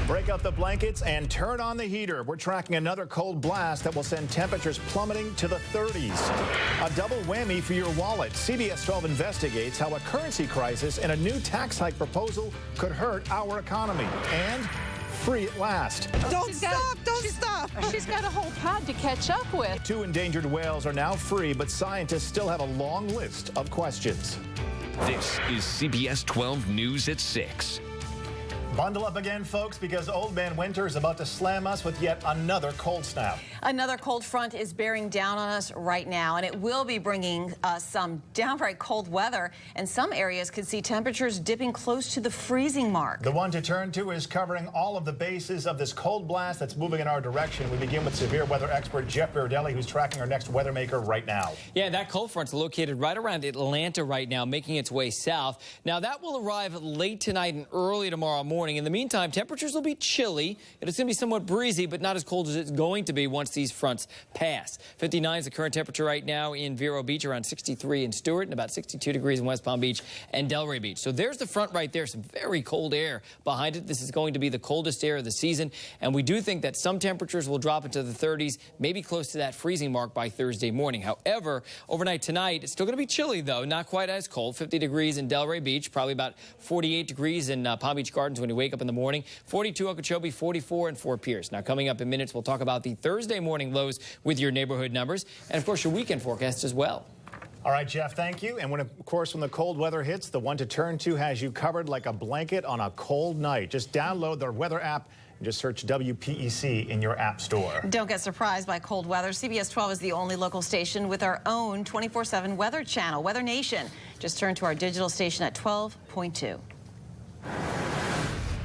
Break out the blankets and turn on the heater. We're tracking another cold blast that will send temperatures plummeting to the 30s. A double whammy for your wallet. CBS 12 investigates how a currency crisis and a new tax hike proposal could hurt our economy. And free at last. Don't stop. She's got a whole pod to catch up with. 2 endangered whales are now free, but scientists still have a long list of questions. This is CBS 12 News at 6. Bundle up again, folks, because Old Man Winter is about to slam us with yet another cold snap. Another cold front is bearing down on us right now, and it will be bringing us some downright cold weather, and some areas could see temperatures dipping close to the freezing mark. The one to turn to is covering all of the bases of this cold blast that's moving in our direction. We begin with severe weather expert Jeff Berardelli, who's tracking our next weather maker right now. Yeah, that cold front's located right around Atlanta right now, making its way south. Now, that will arrive late tonight and early tomorrow morning. In the meantime, temperatures will be chilly. It's going to be somewhat breezy, but not as cold as it's going to be once these fronts pass. 59 is the current temperature right now in Vero Beach, around 63 in Stewart, and about 62 degrees in West Palm Beach and Delray Beach. So there's the front right there, some very cold air behind it. This is going to be the coldest air of the season, and we do think that some temperatures will drop into the 30s, maybe close to that freezing mark by Thursday morning. However, overnight tonight, it's still going to be chilly, though, not quite as cold. 50 degrees in Delray Beach, probably about 48 degrees in Palm Beach Gardens when you wake up in the morning, 42 Okeechobee, 44 in Fort Pierce. Now, coming up in minutes, we'll talk about the Thursday morning lows with your neighborhood numbers and, of course, your weekend forecast as well. All right, Jeff, thank you. And, of course, when the cold weather hits, the one to turn to has you covered like a blanket on a cold night. Just download the weather app and just search WPEC in your app store. Don't get surprised by cold weather. CBS 12 is the only local station with our own 24/7 weather channel, Weather Nation. Just turn to our digital station at 12.2.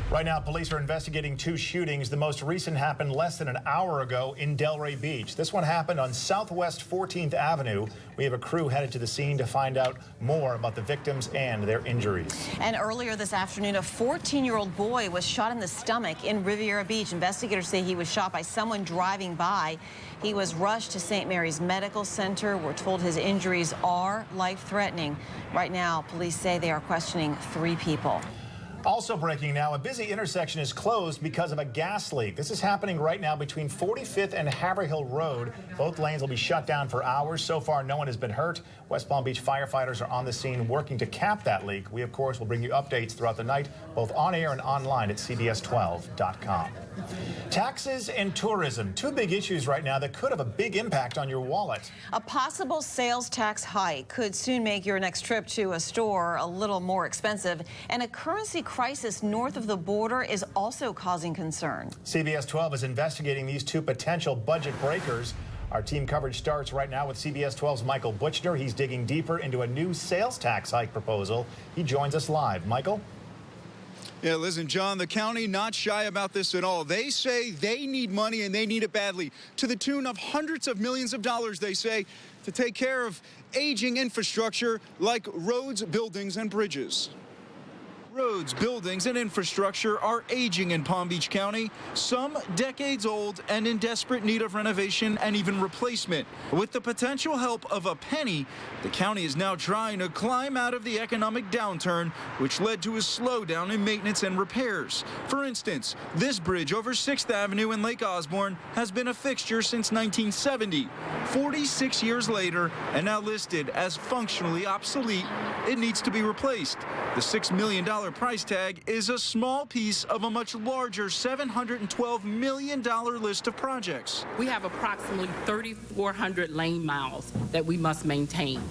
Right now, police are investigating 2 shootings. The most recent happened less than an hour ago in Delray Beach. This one happened on Southwest 14th Avenue. We have a crew headed to the scene to find out more about the victims and their injuries. And earlier this afternoon, a 14-year-old boy was shot in the stomach in Riviera Beach. Investigators say he was shot by someone driving by. He was rushed to St. Mary's Medical Center. We're told his injuries are life-threatening. Right now, police say they are questioning 3 people. Also breaking now, a busy intersection is closed because of a gas leak. This is happening right now between 45th and Haverhill Road. Both lanes will be shut down for hours. So far, no one has been hurt. West Palm Beach firefighters are on the scene working to cap that leak. We, of course, will bring you updates throughout the night, both on air and online at CBS12.com. Taxes and tourism, 2 big issues right now that could have a big impact on your wallet. A possible sales tax hike could soon make your next trip to a store a little more expensive, and a currency crisis north of the border is also causing concern. CBS 12 is investigating these 2 potential budget breakers. Our team coverage starts right now with CBS 12's Michael Butchner. He's digging deeper into a new sales tax hike proposal. He joins us live. Michael? Yeah, listen, John, the county not shy about this at all. They say they need money and they need it badly, to the tune of hundreds of millions of dollars, they say, to take care of aging infrastructure like roads, buildings, and bridges. Roads, buildings, and infrastructure are aging in Palm Beach County, some decades old and in desperate need of renovation and even replacement. With the potential help of a penny, the county is now trying to climb out of the economic downturn, which led to a slowdown in maintenance and repairs. For instance, this bridge over 6th Avenue in Lake Osborne has been a fixture since 1970. 46 years later, and now listed as functionally obsolete, it needs to be replaced. The $6 million price tag is a small piece of a much larger $712 million list of projects. We have approximately 3,400 lane miles that we must maintain,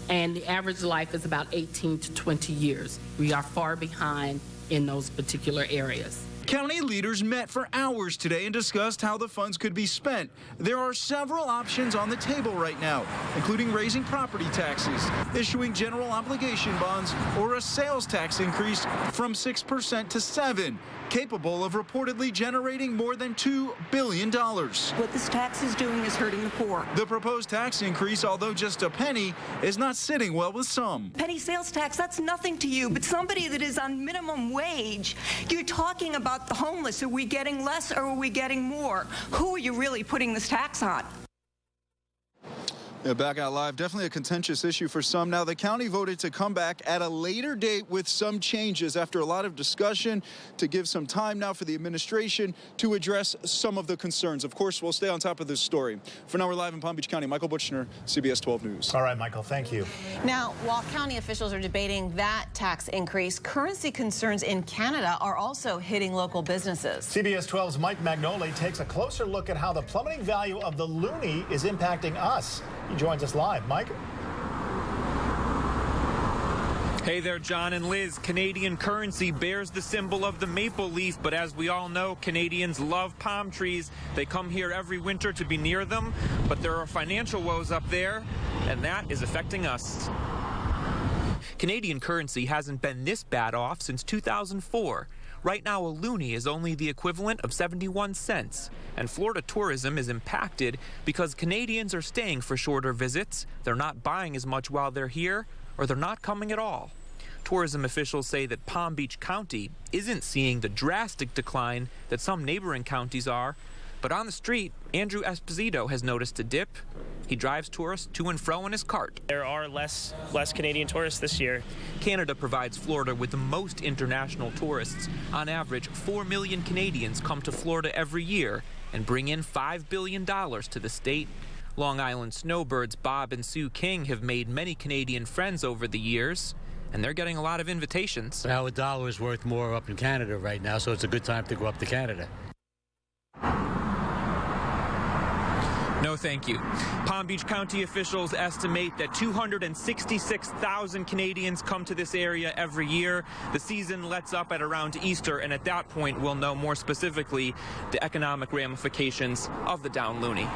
and the average life is about 18 to 20 years. We are far behind in those particular areas. County leaders met for hours today and discussed how the funds could be spent. There are several options on the table right now, including raising property taxes, issuing general obligation bonds, or a sales tax increase from 6% to 7%, capable of reportedly generating more than $2 billion. What this tax is doing is hurting the poor. The proposed tax increase, although just a penny, is not sitting well with some. Penny sales tax, that's nothing to you, but somebody that is on minimum wage, you're talking about the homeless. Are we getting less or are we getting more? Who are you really putting this tax on? Yeah, back out live. Definitely a contentious issue for some. Now, the county voted to come back at a later date with some changes after a lot of discussion to give some time now for the administration to address some of the concerns. Of course, we'll stay on top of this story. For now, we're live in Palm Beach County. Michael Buchner, CBS 12 News. All right, Michael, thank you. Now, while county officials are debating that tax increase, currency concerns in Canada are also hitting local businesses. CBS 12's Mike Magnoli takes a closer look at how the plummeting value of the loonie is impacting us. He joins us live. Mike? Hey there, John and Liz. Canadian currency bears the symbol of the maple leaf, but as we all know, Canadians love palm trees. They come here every winter to be near them, but there are financial woes up there, and that is affecting us. Canadian currency hasn't been this bad off since 2004. Right now, a loonie is only the equivalent of 71 cents, and Florida tourism is impacted because Canadians are staying for shorter visits, they're not buying as much while they're here, or they're not coming at all. Tourism officials say that Palm Beach County isn't seeing the drastic decline that some neighboring counties are, but on the street, Andrew Esposito has noticed a dip. He drives tourists to and fro in his cart. There are less Canadian tourists this year. Canada provides Florida with the most international tourists. On average, 4 million Canadians come to Florida every year and bring in $5 billion to the state. Long Island snowbirds Bob and Sue King have made many Canadian friends over the years, and they're getting a lot of invitations. Our dollar is worth more up in Canada right now, so it's a good time to go up to Canada. No, thank you. Palm Beach County officials estimate that 266,000 Canadians come to this area every year. The season lets up at around Easter, and at that point, we'll know more specifically the economic ramifications of the down loonie.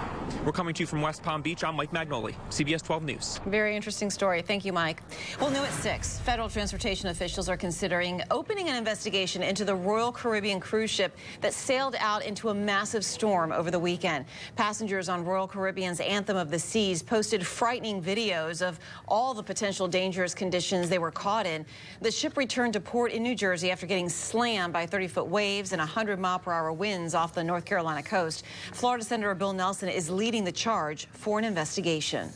We're coming to you from West Palm Beach. I'm Mike Magnoli, CBS 12 News. Very interesting story. Thank you, Mike. Well, new at 6, federal transportation officials are considering opening an investigation into the Royal Caribbean cruise ship that sailed out into a massive storm over the weekend. Passengers on Royal Caribbean's Anthem of the Seas posted frightening videos of all the potential dangerous conditions they were caught in. The ship returned to port in New Jersey after getting slammed by 30-foot waves and 100-mile-per-hour winds off the North Carolina coast. Florida Senator Bill Nelson is leading the charge for an investigation.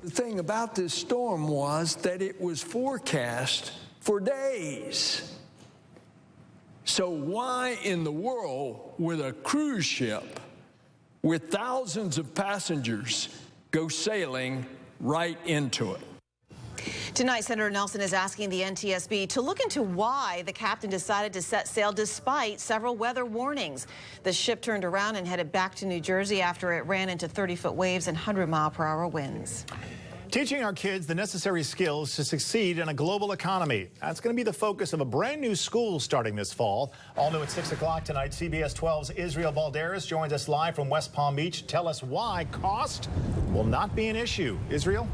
The thing about this storm was that it was forecast for days. So why in the world would a cruise ship with thousands of passengers go sailing right into it? Tonight, Senator Nelson is asking the NTSB to look into why the captain decided to set sail despite several weather warnings. The ship turned around and headed back to New Jersey after it ran into 30-foot waves and 100-mile-per-hour winds. Teaching our kids the necessary skills to succeed in a global economy. That's going to be the focus of a brand new school starting this fall. All new at 6 o'clock tonight. CBS 12's Israel Balderas joins us live from West Palm Beach to tell us why cost will not be an issue. Israel?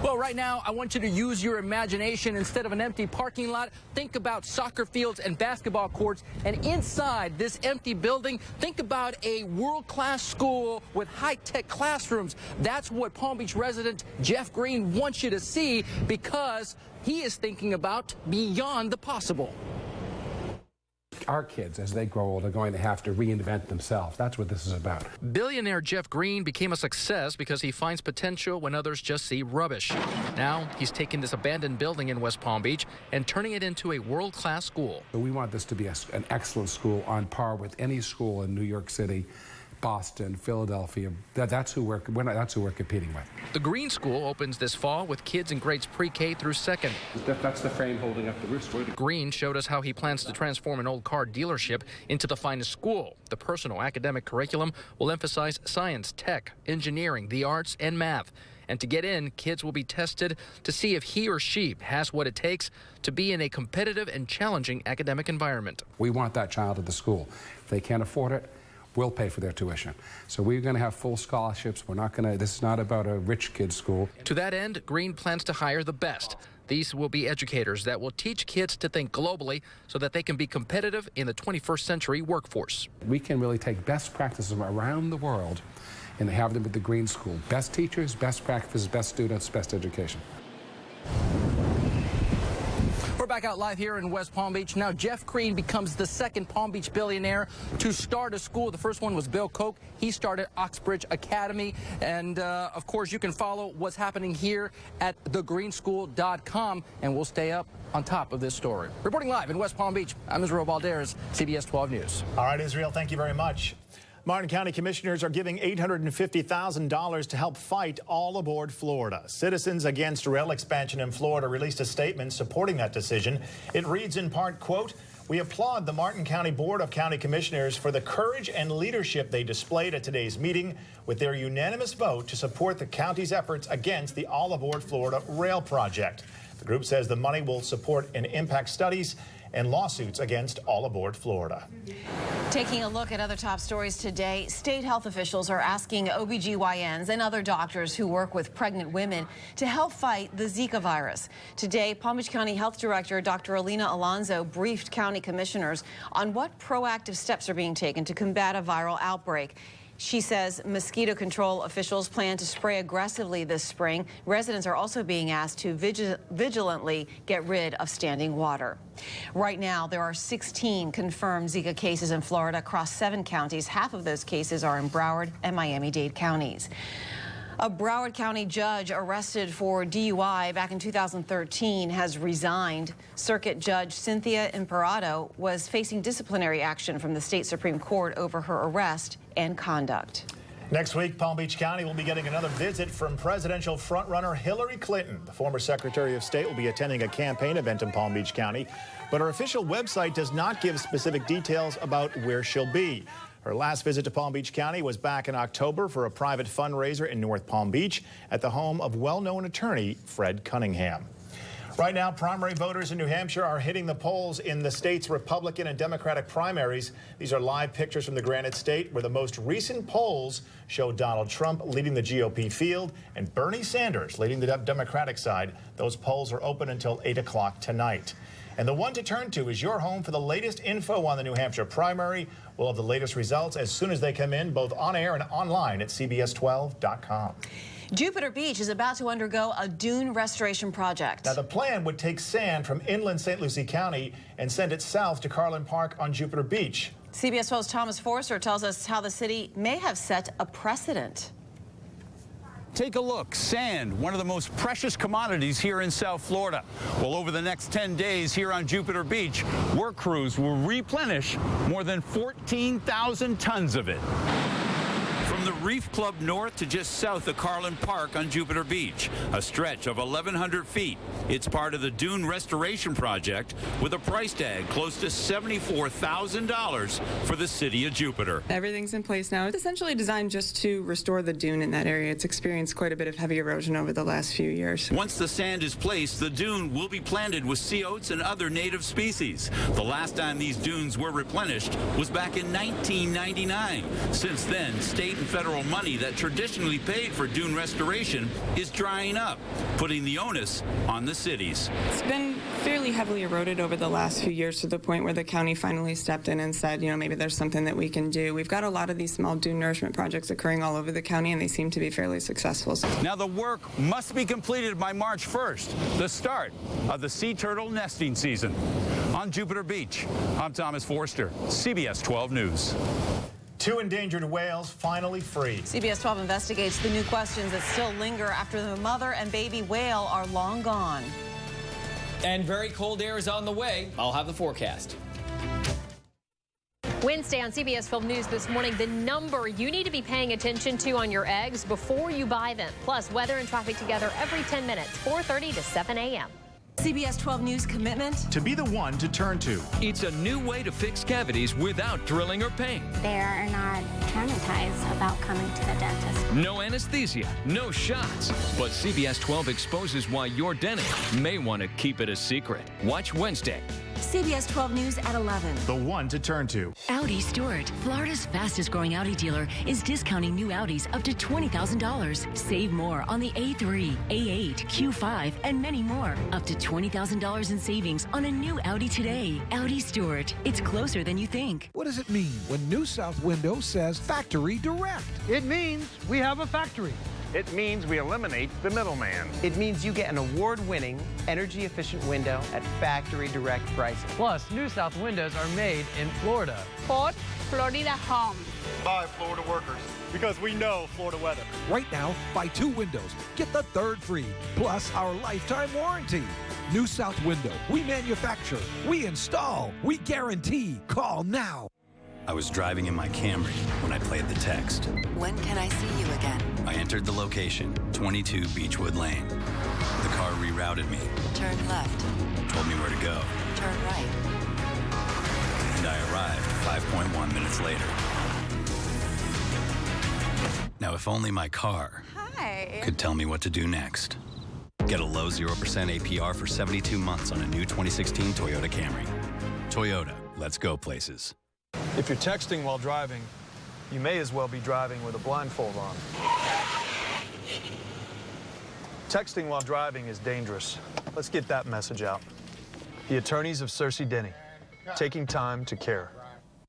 Well, right now, I want you to use your imagination. Instead of an empty parking lot, think about soccer fields and basketball courts. And inside this empty building, think about a world-class school with high-tech classrooms. That's what Palm Beach resident Jeff Green wants you to see, because he is thinking about beyond the possible. Our kids, as they grow old, are going to have to reinvent themselves. That's what this is about. Billionaire Jeff Green became a success because he finds potential when others just see rubbish. Now he's taking this abandoned building in West Palm Beach and turning it into a world-class school. We want this to be an excellent school on par with any school in New York City, Boston, Philadelphia. That's who we're competing with. The Green School opens this fall with kids in grades pre-K through 2nd. That's the frame holding up the roof. Green showed us how he plans to transform an old car dealership into the finest school. The personal academic curriculum will emphasize science, tech, engineering, the arts, and math. And to get in, kids will be tested to see if he or she has what it takes to be in a competitive and challenging academic environment. We want that child at the school. If they can't afford it, we'll pay for their tuition. So we're going to have full scholarships. This is not about a rich kid's school. To that end, Green plans to hire the best. These will be educators that will teach kids to think globally so that they can be competitive in the 21st century workforce. We can really take best practices from around the world and have them at the Green School. Best teachers, best practices, best students, best education. We're back out live here in West Palm Beach. Now, Jeff Crean becomes the second Palm Beach billionaire to start a school. The first one was Bill Koch. He started Oxbridge Academy. And, of course, you can follow what's happening here at thegreenschool.com, and we'll stay up on top of this story. Reporting live in West Palm Beach, I'm Israel Valdez, CBS 12 News. All right, Israel, thank you very much. Martin County commissioners are giving $850,000 to help fight All Aboard Florida. Citizens Against Rail Expansion in Florida released a statement supporting that decision. It reads in part, quote, "We applaud the Martin County Board of County Commissioners for the courage and leadership they displayed at today's meeting with their unanimous vote to support the county's efforts against the All Aboard Florida rail project." The group says the money will support in impact studies and lawsuits against All Aboard Florida. Taking a look at other top stories today, state health officials are asking OBGYNs and other doctors who work with pregnant women to help fight the Zika virus. Today, Palm Beach County Health Director Dr. Alina Alonso briefed county commissioners on what proactive steps are being taken to combat a viral outbreak. She says mosquito control officials plan to spray aggressively this spring. Residents are also being asked to vigilantly get rid of standing water. Right now, there are 16 confirmed Zika cases in Florida across 7 counties. Half of those cases are in Broward and Miami-Dade counties. A Broward County judge arrested for DUI back in 2013 has resigned. Circuit Judge Cynthia Imperato was facing disciplinary action from the state Supreme Court over her arrest and conduct. Next week, Palm Beach County will be getting another visit from presidential frontrunner Hillary Clinton. The former Secretary of State will be attending a campaign event in Palm Beach County, but her official website does not give specific details about where she'll be. Her last visit to Palm Beach County was back in October for a private fundraiser in North Palm Beach at the home of well-known attorney Fred Cunningham. Right now, primary voters in New Hampshire are hitting the polls in the state's Republican and Democratic primaries. These are live pictures from the Granite State, where the most recent polls show Donald Trump leading the GOP field and Bernie Sanders leading the Democratic side. Those polls are open until 8 o'clock tonight. And the one to turn to is your home for the latest info on the New Hampshire primary. We'll have the latest results as soon as they come in, both on air and online at CBS12.com. Jupiter Beach is about to undergo a dune restoration project. Now, the plan would take sand from inland St. Lucie County and send it south to Carlin Park on Jupiter Beach. CBS 12's Thomas Forster tells us how the city may have set a precedent. Take a look. Sand, one of the most precious commodities here in South Florida. Well, over the next 10 days here on Jupiter Beach, work crews will replenish more than 14,000 tons of it. From the Reef Club north to just south of Carlin Park on Jupiter Beach, a stretch of 1,100 feet. It's part of the Dune Restoration Project with a price tag close to $74,000 for the city of Jupiter. Everything's in place now. It's essentially designed just to restore the dune in that area. It's experienced quite a bit of heavy erosion over the last few years. Once the sand is placed, the dune will be planted with sea oats and other native species. The last time these dunes were replenished was back in 1999. Since then, state and federal money that traditionally paid for dune restoration is drying up, putting the onus on the cities. It's been fairly heavily eroded over the last few years to the point where the county finally stepped in and said, you know, maybe there's something that we can do. We've got a lot of these small dune nourishment projects occurring all over the county, and they seem to be fairly successful. Now the work must be completed by March 1st, the start of the sea turtle nesting season. On Jupiter Beach, I'm Thomas Forster, CBS 12 News. 2 endangered whales finally free. CBS 12 investigates the new questions that still linger after the mother and baby whale are long gone. And very cold air is on the way. I'll have the forecast. Wednesday on CBS 12 News this morning, the number you need to be paying attention to on your eggs before you buy them. Plus, weather and traffic together every 10 minutes, 4:30 to 7 a.m. CBS 12 News commitment to be the one to turn to. It's a new way to fix cavities without drilling or pain. They're not traumatized about coming to the dentist. No anesthesia, no shots. But CBS 12 exposes why your dentist may want to keep it a secret. Watch Wednesday. CBS 12 News at 11. The one to turn to. Audi Stewart, Florida's fastest growing Audi dealer, is discounting new Audis up to $20,000. Save more on the A3, A8, Q5, and many more. Up to $20,000 in savings on a new Audi today. Audi Stewart, it's closer than you think. What does it mean when New South Window says Factory Direct? It means we have a factory. It means we eliminate the middleman. It means you get an award-winning, energy-efficient window at factory direct pricing. Plus, New South windows are made in Florida. Ford Florida Home. Buy Florida workers, because we know Florida weather. Right now, buy 2 windows, get the 3rd free, plus our lifetime warranty. New South Window. We manufacture, we install, we guarantee. Call now. I was driving in my Camry when I played the text. When can I see you again? I entered the location, 22 Beechwood Lane. The car rerouted me. Turn left. Told me where to go. Turn right. And I arrived 5.1 minutes later. Now, if only my car could tell me what to do next. Get a low 0% APR for 72 months on a new 2016 Toyota Camry. Toyota, let's go places. If you're texting while driving, you may as well be driving with a blindfold on. Texting while driving is dangerous. Let's get that message out. The attorneys of Cersei Denny, taking time to care.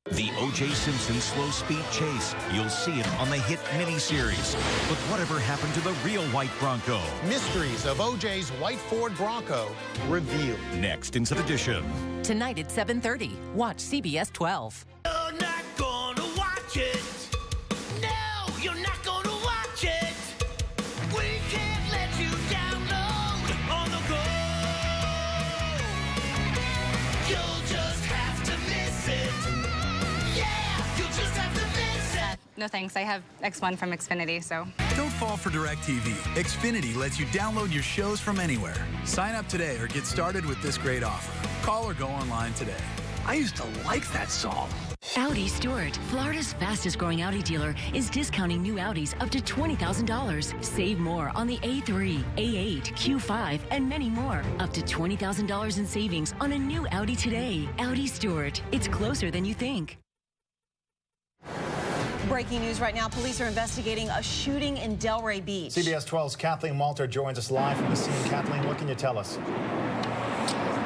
The O.J. Simpson slow-speed chase. You'll see it on the hit miniseries. But whatever happened to the real white Bronco? Mysteries of O.J.'s white Ford Bronco revealed. Next in edition. Tonight at 7:30. Watch CBS 12. You're not gonna watch it. No, you're not gonna watch it. We can't let you download on the go. You'll just have to miss it. Yeah, you'll just have to miss it. No thanks, I have X1 from Xfinity, so. Don't fall for DirecTV. Xfinity lets you download your shows from anywhere. Sign up today or get started with this great offer. Call or go online today. I used to like that song. Audi Stewart, Florida's fastest growing Audi dealer, is discounting new Audis up to $20,000. Save more on the A3, A8, Q5, and many more. Up to $20,000 in savings on a new Audi today. Audi Stewart. It's closer than you think. Breaking news right now. Police are investigating a shooting in Delray Beach. CBS 12's Kathleen Walter joins us live from the scene. Kathleen, what can you tell us?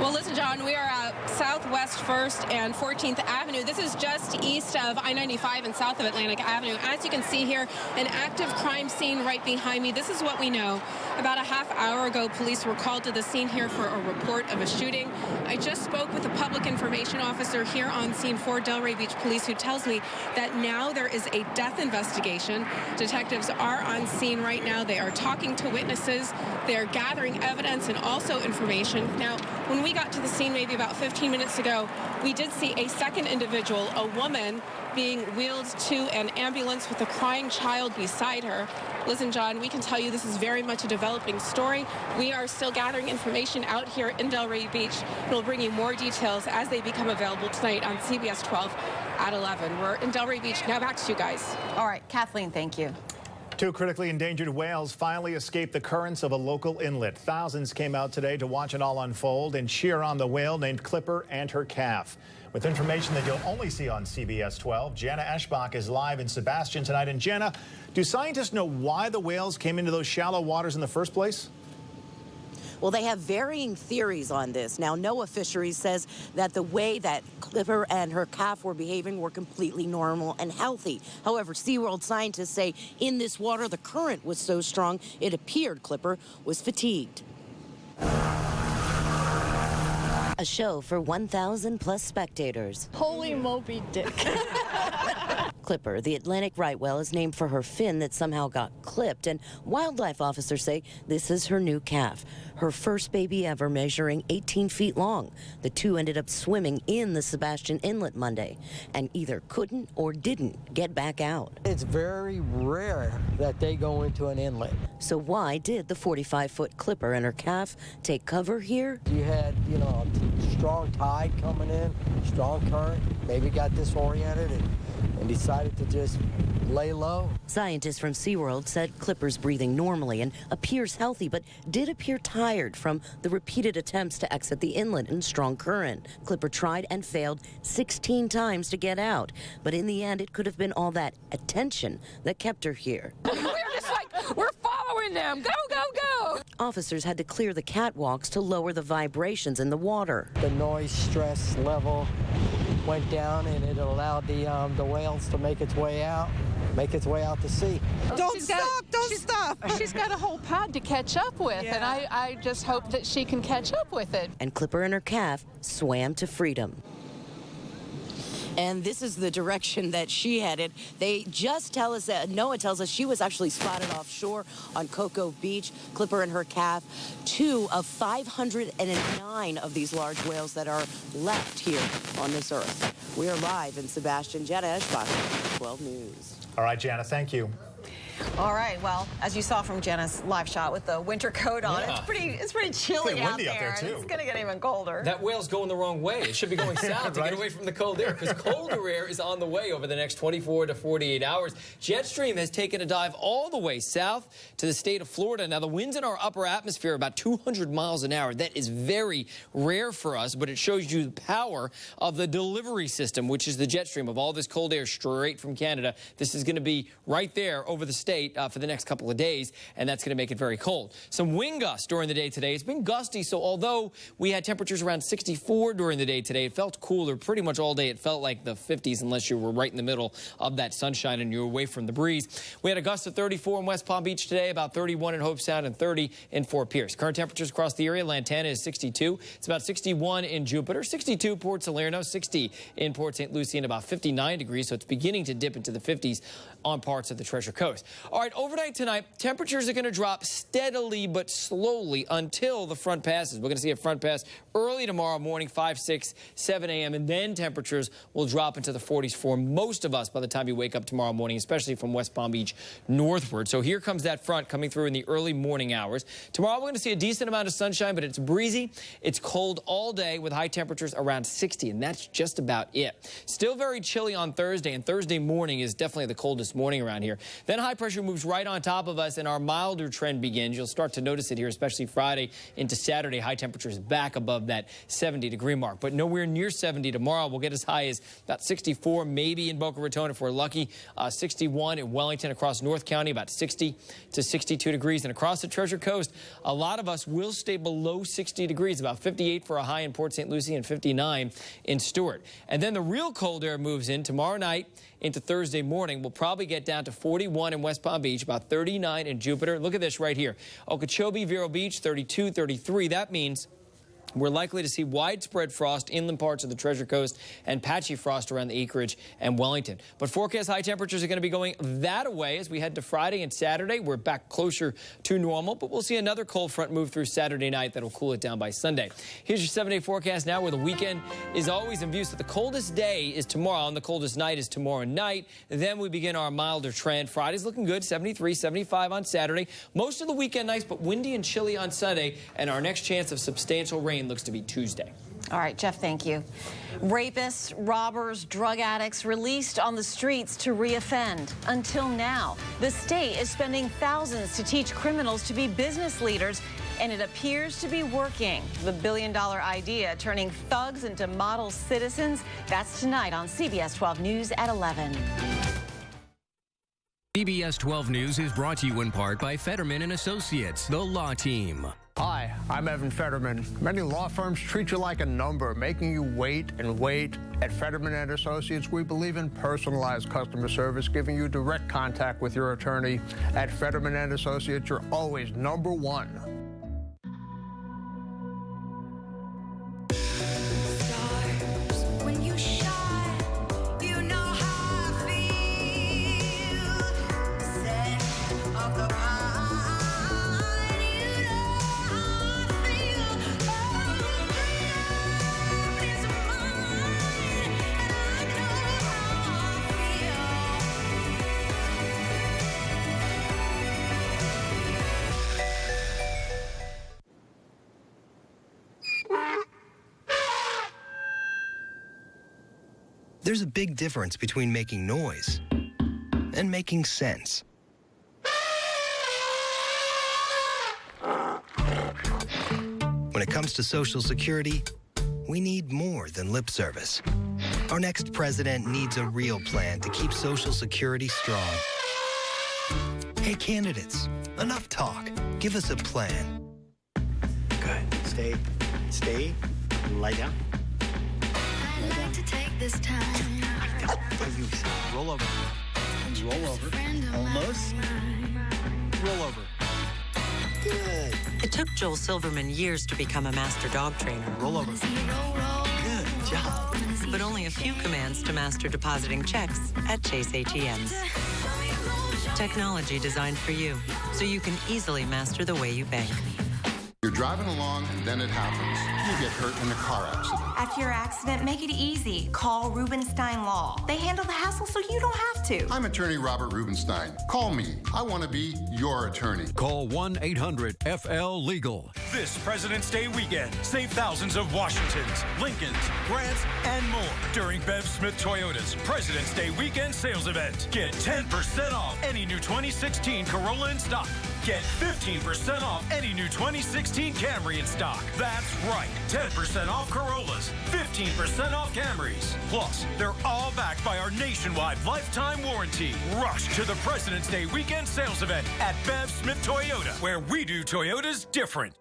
Well, listen, John, we are at Southwest 1st and 14th Avenue. This is just east of I-95 and south of Atlantic Avenue. As you can see here, an active crime scene right behind me. This is what we know. About a half hour ago, police were called to the scene here for a report of a shooting. I just spoke with a public information officer here on scene for Delray Beach Police who tells me that now there is a death investigation. Detectives are on scene right now. They are talking to witnesses. They are gathering evidence and also information. Now, when we got to the scene maybe about 15 minutes ago, we did see a second individual, a woman, being wheeled to an ambulance with a crying child beside her. Listen, John, we can tell you this is very much a developing story. We are still gathering information out here in Delray Beach. We'll bring you more details as they become available tonight on CBS 12 at 11. We're in Delray Beach. Now back to you guys. All right, Kathleen, thank you. 2 critically endangered whales finally escaped the currents of a local inlet. Thousands came out today to watch it all unfold and cheer on the whale named Clipper and her calf. With information that you'll only see on CBS 12, Jana Eschbach is live in Sebastian tonight. And Jana, do scientists know why the whales came into those shallow waters in the first place? Well, they have varying theories on this. Now, NOAA Fisheries says that the way that Clipper and her calf were behaving were completely normal and healthy. However, SeaWorld scientists say in this water, the current was so strong, it appeared Clipper was fatigued. A show for 1,000 plus spectators. Holy Moby Dick. Clipper, the Atlantic right whale, is named for her fin that somehow got clipped, and wildlife officers say this is her new calf, her first baby ever, measuring 18 feet long. The two ended up swimming in the Sebastian Inlet Monday and either couldn't or didn't get back out. It's very rare that they go into an inlet. So why did the 45-foot Clipper and her calf take cover here? You had, a strong tide coming in, strong current, maybe got disoriented and decided to just lay low. Scientists from SeaWorld said Clipper's breathing normally and appears healthy, but did appear tired from the repeated attempts to exit the inlet in strong current. Clipper tried and failed 16 times to get out, but in the end, it could have been all that attention that kept her here. We're following them. Go, go, go. Officers had to clear the catwalks to lower the vibrations in the water. The noise stress level went down and it allowed the whales to make its way out. make its way out to sea. Don't stop. She's got a whole pod to catch up with, and I just hope that she can catch up with it. And Clipper and her calf swam to freedom. And this is the direction that she headed. They just tell us that NOAA tells us she was actually spotted offshore on Cocoa Beach. Clipper and her calf, 2 of 509 of these large whales that are left here on this earth. We are live in Sebastian, Jetta Eschbach, 12 News. All right, Jana, thank you. All right, well, as you saw from Jenna's live shot with the winter coat on, it's pretty chilly out there too. It's going to get even colder. That whale's going the wrong way. It should be going south to get away from the cold air, because colder air is on the way over the next 24 to 48 hours. Jet stream has taken a dive all the way south to the state of Florida. Now, the winds in our upper atmosphere are about 200 miles an hour. That is very rare for us, but it shows you the power of the delivery system, which is the jet stream of all this cold air straight from Canada. This is going to be right there over the state for the next couple of days, and that's going to make it very cold. Some wind gusts during the day today. It's been gusty, so although we had temperatures around 64 during the day today, it felt cooler pretty much all day. It felt like the 50s unless you were right in the middle of that sunshine and you were away from the breeze. We had a gust of 34 in West Palm Beach today, about 31 in Hope Sound, and 30 in Fort Pierce. Current temperatures across the area: Lantana is 62. It's about 61 in Jupiter, 62 Port Salerno, 60 in Port St. Lucie, and about 59 degrees, so it's beginning to dip into the 50s on parts of the Treasure Coast. All right, overnight tonight, temperatures are going to drop steadily but slowly until the front passes. We're going to see a front pass early tomorrow morning, 5, 6, 7 a.m., and then temperatures will drop into the 40s for most of us by the time you wake up tomorrow morning, especially from West Palm Beach northward. So here comes that front coming through in the early morning hours. Tomorrow we're going to see a decent amount of sunshine, but it's breezy. It's cold all day with high temperatures around 60, and that's just about it. Still very chilly on Thursday, and Thursday morning is definitely the coldest morning around here. Then high pressure moves right on top of us, and our milder trend begins. You'll start to notice it here, especially Friday into Saturday. High temperatures back above that 70-degree mark, but nowhere near 70 tomorrow. We'll get as high as about 64, maybe in Boca Raton if we're lucky, 61 in Wellington across North County, about 60 to 62 degrees. And across the Treasure Coast, a lot of us will stay below 60 degrees, about 58 for a high in Port St. Lucie and 59 in Stewart. And then the real cold air moves in tomorrow night into Thursday morning. We'll probably get down to 41 in West Palm Beach, about 39 in Jupiter. Look at this right here. Okeechobee, Vero Beach, 32, 33. That means we're likely to see widespread frost inland parts of the Treasure Coast and patchy frost around the acreage and Wellington. But forecast high temperatures are going to be going that away as we head to Friday and Saturday. We're back closer to normal, but we'll see another cold front move through Saturday night that'll cool it down by Sunday. Here's your 7-day forecast now, where the weekend is always in view. So the coldest day is tomorrow and the coldest night is tomorrow night. Then we begin our milder trend. Friday's looking good, 73, 75 on Saturday. Most of the weekend nice, but windy and chilly on Sunday. And our next chance of substantial rain looks to be Tuesday. All right, Jeff, thank you. Rapists, robbers, drug addicts released on the streets to reoffend. Until now, the state is spending thousands to teach criminals to be business leaders, and it appears to be working. The billion-dollar idea, turning thugs into model citizens. That's tonight on CBS 12 News at 11. CBS 12 News is brought to you in part by Fetterman & Associates, the law team. Hi, I'm Evan Fetterman. Many law firms treat you like a number, making you wait and wait. At Fetterman & Associates, we believe in personalized customer service, giving you direct contact with your attorney. At Fetterman & Associates, you're always number one. There's a big difference between making noise and making sense. When it comes to Social Security, we need more than lip service. Our next president needs a real plan to keep Social Security strong. Hey, candidates, enough talk. Give us a plan. Good. Stay. Lie down. I'd like to take this time. Roll over. Roll over. Almost. Roll over. Good. It took Joel Silverman years to become a master dog trainer. Roll over. Good job. But only a few commands to master depositing checks at Chase ATMs. Technology designed for you, so you can easily master the way you bank. You're driving along, and then it happens. You get hurt in a car accident. After your accident, make it easy. Call Rubenstein Law. They handle the hassle so you don't have to. I'm attorney Robert Rubenstein. Call me. I want to be your attorney. Call 1-800-FL-LEGAL. This President's Day weekend, save thousands of Washingtons, Lincolns, Grants, and more during Bev Smith Toyota's President's Day weekend sales event. Get 10% off any new 2016 Corolla in stock. Get 15% off any new 2016 Camry in stock. That's right, 10% off Corollas, 15% off Camrys. Plus, they're all backed by our nationwide lifetime warranty. Rush to the President's Day weekend sales event at Bev Smith Toyota, where we do Toyotas different.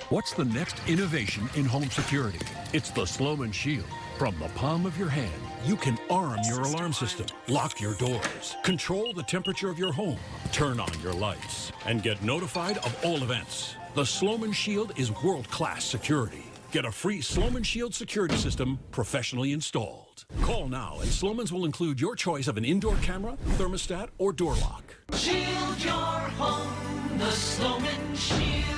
What's the next innovation in home security? It's the Sloman Shield. From the palm of your hand, you can arm your alarm system, lock your doors, control the temperature of your home, turn on your lights, and get notified of all events. The Sloman Shield is world-class security. Get a free Sloman Shield security system professionally installed. Call now and Sloman's will include your choice of an indoor camera, thermostat, or door lock. Shield your home, the Sloman Shield.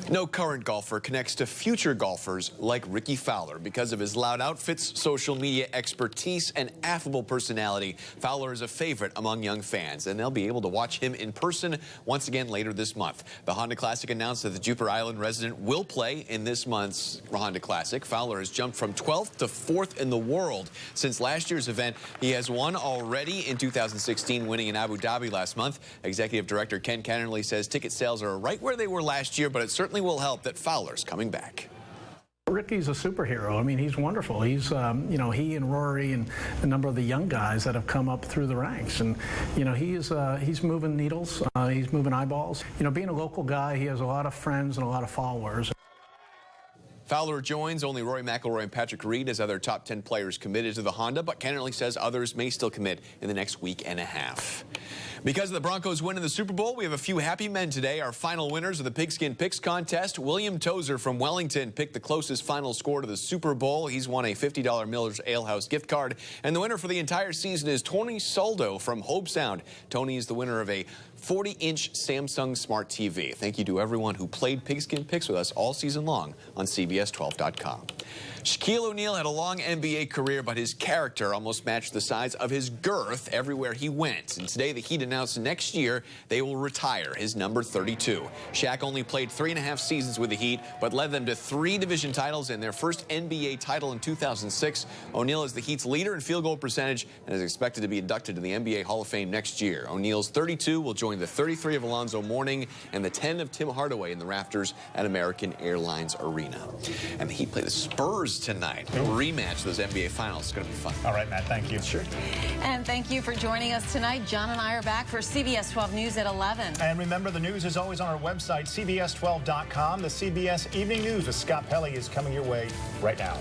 No current golfer connects to future golfers like Ricky Fowler. Because of his loud outfits, social media expertise, and affable personality, Fowler is a favorite among young fans, and they'll be able to watch him in person once again later this month. The Honda Classic announced that the Jupiter Island resident will play in this month's Honda Classic. Fowler has jumped from 12th to 4th in the world since last year's event. He has won already in 2016, winning in Abu Dhabi last month. Executive Director Ken Kennerly says ticket sales are right where they were last year, but it certainly will help that Fowler's coming back. Ricky's a superhero. I mean, he's wonderful. He's, you know, he and Rory and a number of the young guys that have come up through the ranks. And, you know, he's moving needles. He's moving eyeballs. You know, being a local guy, he has a lot of friends and a lot of followers. Fowler joins only Rory McIlroy and Patrick Reed as other top 10 players committed to the Honda, but Kennerly says others may still commit in the next week and a half. Because of the Broncos win in the Super Bowl, we have a few happy men today. Our final winners of the Pigskin Picks contest. William Tozer from Wellington picked the closest final score to the Super Bowl. He's won a $50 Miller's Ale House gift card. And the winner for the entire season is Tony Soldo from Hobe Sound. Tony is the winner of a 40-inch Samsung Smart TV. Thank you to everyone who played Pigskin Picks with us all season long on CBS12.com. Shaquille O'Neal had a long NBA career, but his character almost matched the size of his girth everywhere he went. And today, the Heat announced next year they will retire his number 32. Shaq only played 3.5 seasons with the Heat, but led them to 3 division titles and their first NBA title in 2006. O'Neal is the Heat's leader in field goal percentage and is expected to be inducted to the NBA Hall of Fame next year. O'Neal's 32 will join the 33 of Alonzo Mourning and the 10 of Tim Hardaway in the rafters at American Airlines Arena. And the Heat play the Spurs tonight. A rematch of those NBA Finals. It's going to be fun. All right, Matt, thank you. Sure. And thank you for joining us tonight. John and I are back for CBS 12 News at 11. And remember, the news is always on our website, CBS12.com. The CBS Evening News with Scott Pelley is coming your way right now.